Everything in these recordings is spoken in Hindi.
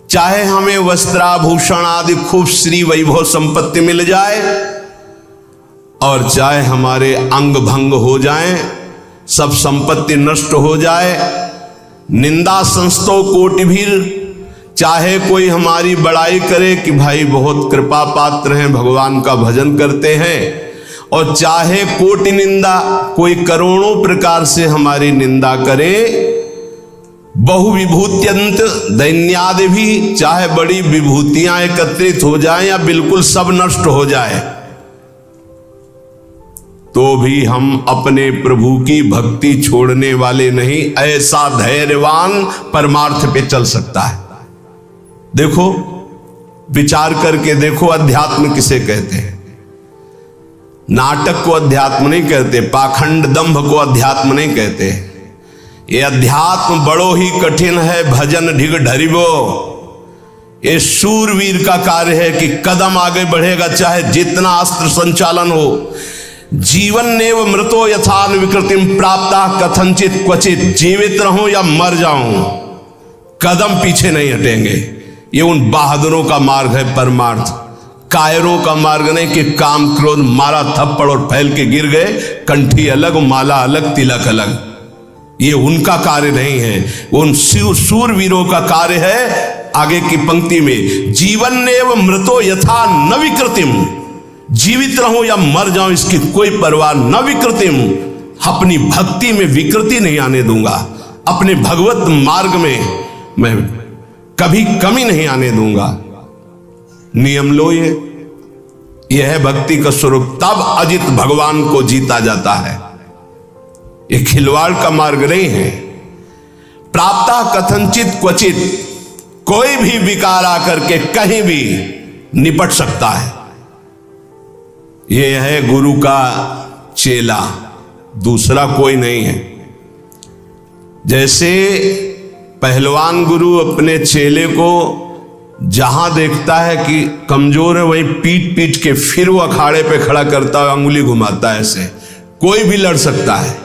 चाहे हमें वस्त्राभूषण आदि खूब श्री वैभव संपत्ति मिल जाए और चाहे हमारे अंग भंग हो जाएं, सब संपत्ति नष्ट हो जाए, निंदा संस्तो कोटिभीर, चाहे कोई हमारी बड़ाई करे कि भाई बहुत कृपा पात्र हैं, भगवान का भजन करते हैं, और चाहे कोटि निंदा, कोई करोड़ों प्रकार से हमारी निंदा करे, बहु विभूत्यंत दैन्यादि भी, चाहे बड़ी विभूतियां एकत्रित हो जाएं या बिल्कुल सब नष्ट हो जाए, तो भी हम अपने प्रभु की भक्ति छोड़ने वाले नहीं। ऐसा धैर्यवान परमार्थ पे चल सकता है। देखो, विचार करके देखो, अध्यात्म किसे कहते हैं? नाटक को अध्यात्म नहीं कहते, पाखंड दंभ को अध्यात्म नहीं कहते। ये अध्यात्म बड़ो ही कठिन है, भजन ढिग ढरिबो। ये शूरवीर का कार्य है कि कदम आगे बढ़ेगा चाहे जितना अस्त्र संचालन हो। जीवन नेव मृतो यथान विकृतिम प्राप्ता कथनचित क्वचित, जीवित रहूं या मर जाऊं, कदम पीछे नहीं हटेंगे। ये उन बहादुरों का मार्ग है परमार्थ, कायरों का मार्ग नहीं कि काम क्रोध मारा थप्पड़ और फैल के गिर गए, कंठी अलग माला अलग तिलक अलग। ये उनका कार्य नहीं है, उन शूरवीरों का कार्य है। आगे की पंक्ति में जीवन नेव मृतो यथा न विकृतिम, जीवित रहूं या मर जाऊं इसकी कोई परवाह न विकृतिम, अपनी भक्ति में विकृति नहीं आने दूंगा, अपने भगवत मार्ग में मैं कभी कमी नहीं आने दूंगा। नियम लो, ये है भक्ति का स्वरूप। तब अजित भगवान को जीता जाता है। ये खिलवाड़ का मार्ग नहीं है। प्राप्ता कथनचित क्वचित, कोई भी विकार आकर के कहीं भी निपट सकता है। ये है गुरु का चेला, दूसरा कोई नहीं है। जैसे पहलवान गुरु अपने चेले को जहां देखता है कि कमजोर है वहीं पीट पीट के फिर वो अखाड़े पे खड़ा करता है, अंगुली घुमाता है, ऐसे कोई भी लड़ सकता है।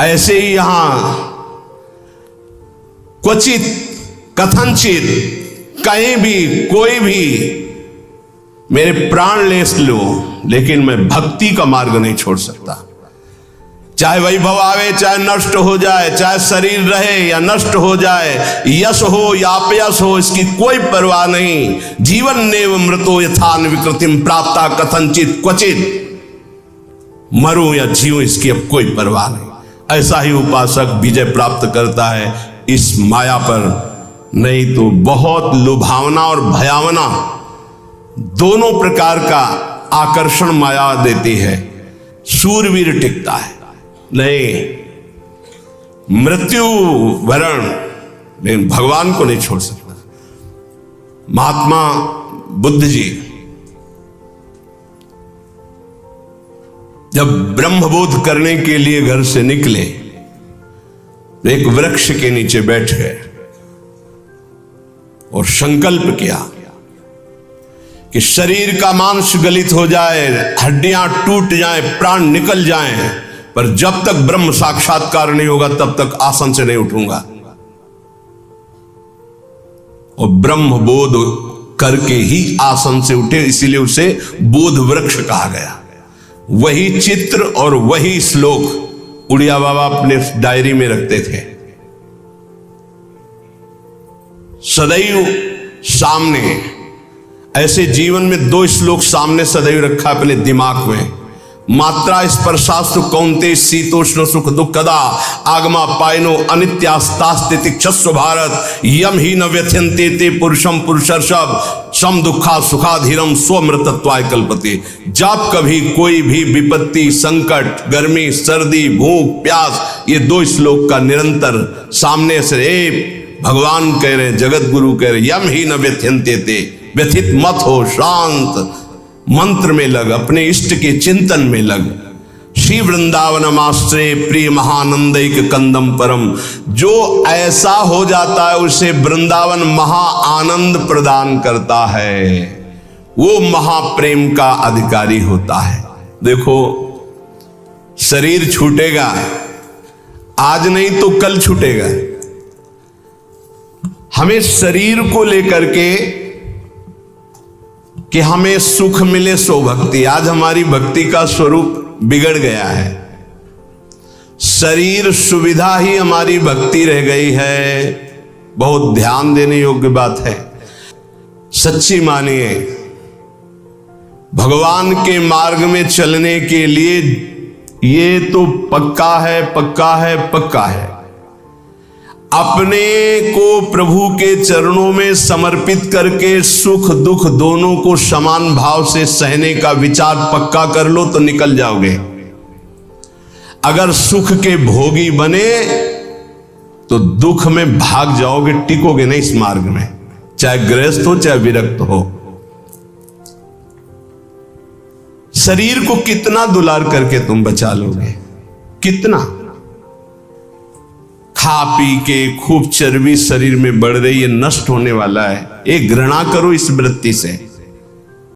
ऐसे ही यहां क्वचित कथनचित, कहीं भी कोई भी मेरे प्राण ले लो, लेकिन मैं भक्ति का मार्ग नहीं छोड़ सकता। चाहे वैभव आवे, चाहे नष्ट हो जाए, चाहे शरीर रहे या नष्ट हो जाए, यश हो या अपयश हो, इसकी कोई परवाह नहीं। जीवन नेव मृतो यथान विकृतिम प्राप्ता कथनचित क्वचित, मरूं या जीऊं इसकी अब कोई परवाह नहीं। ऐसा ही उपासक विजय प्राप्त करता है इस माया पर। नहीं तो बहुत लुभावना और भयावना दोनों प्रकार का आकर्षण माया देती है। शूरवीर टिकता है, नहीं मृत्यु वरण, लेकिन भगवान को नहीं छोड़ सकता। महात्मा बुद्ध जी जब ब्रह्मबोध करने के लिए घर से निकले, एक वृक्ष के नीचे बैठ गए और संकल्प किया कि शरीर का मांस गलित हो जाए, हड्डियां टूट जाएं, प्राण निकल जाएं, पर जब तक ब्रह्म साक्षात्कार नहीं होगा तब तक आसन से नहीं उठूंगा। और ब्रह्म बोध करके ही आसन से उठे, इसीलिए उसे बोध वृक्ष कहा गया। वही चित्र और वही श्लोक उड़िया बाबा अपने डायरी में रखते थे। सदैव सामने, ऐसे जीवन में दो श्लोक सामने सदैव रखा अपने दिमाग में। मात्रा स्पर्शास्तु कौन्ते शीतोष्ण सुख दुखदा आगमा पायनो अनित्यास्तास्ते तिक्षस्व भारत यम ही न व्यथ्यन्ते ते पुरुषम पुरुषर्षभ सम दुखा सुखाधीरम स्वमृतत्वाय कल्पते। जब कभी कोई भी विपत्ति, संकट, गर्मी, सर्दी, भूख, प्यास, ये दो श्लोक का निरंतर सामने से भगवान कह रहे, जगत गुरु कह रहे, यम ही न व्यथ्यन्ते ते, व्यथित मत हो, शांत मंत्र में लग, अपने इष्ट के चिंतन में लग। श्री वृंदावनमाश्रय प्रिय महानंदैक कंदम परम, जो ऐसा हो जाता है उसे वृंदावन महा आनंद प्रदान करता है, वो महाप्रेम का अधिकारी होता है। देखो, शरीर छूटेगा, आज नहीं तो कल छूटेगा। हमें शरीर को लेकर के कि हमें सुख मिले सो भक्ति। आज हमारी भक्ति का स्वरूप बिगड़ गया है। शरीर सुविधा ही हमारी भक्ति रह गई है। बहुत ध्यान देने योग्य बात है। सच्ची मानिए, भगवान के मार्ग में चलने के लिए ये तो पक्का है, पक्का है, पक्का है। अपने को प्रभु के चरणों में समर्पित करके सुख दुख दोनों को समान भाव से सहने का विचार पक्का कर लो तो निकल जाओगे। अगर सुख के भोगी बने तो दुख में भाग जाओगे, टिकोगे नहीं इस मार्ग में, चाहे गृहस्थ हो चाहे विरक्त हो। शरीर को कितना दुलार करके तुम बचा लोगे, कितना? खा पी के खूब चर्बी शरीर में बढ़ रही है, नष्ट होने वाला है। एक घृणा करो इस वृत्ति से।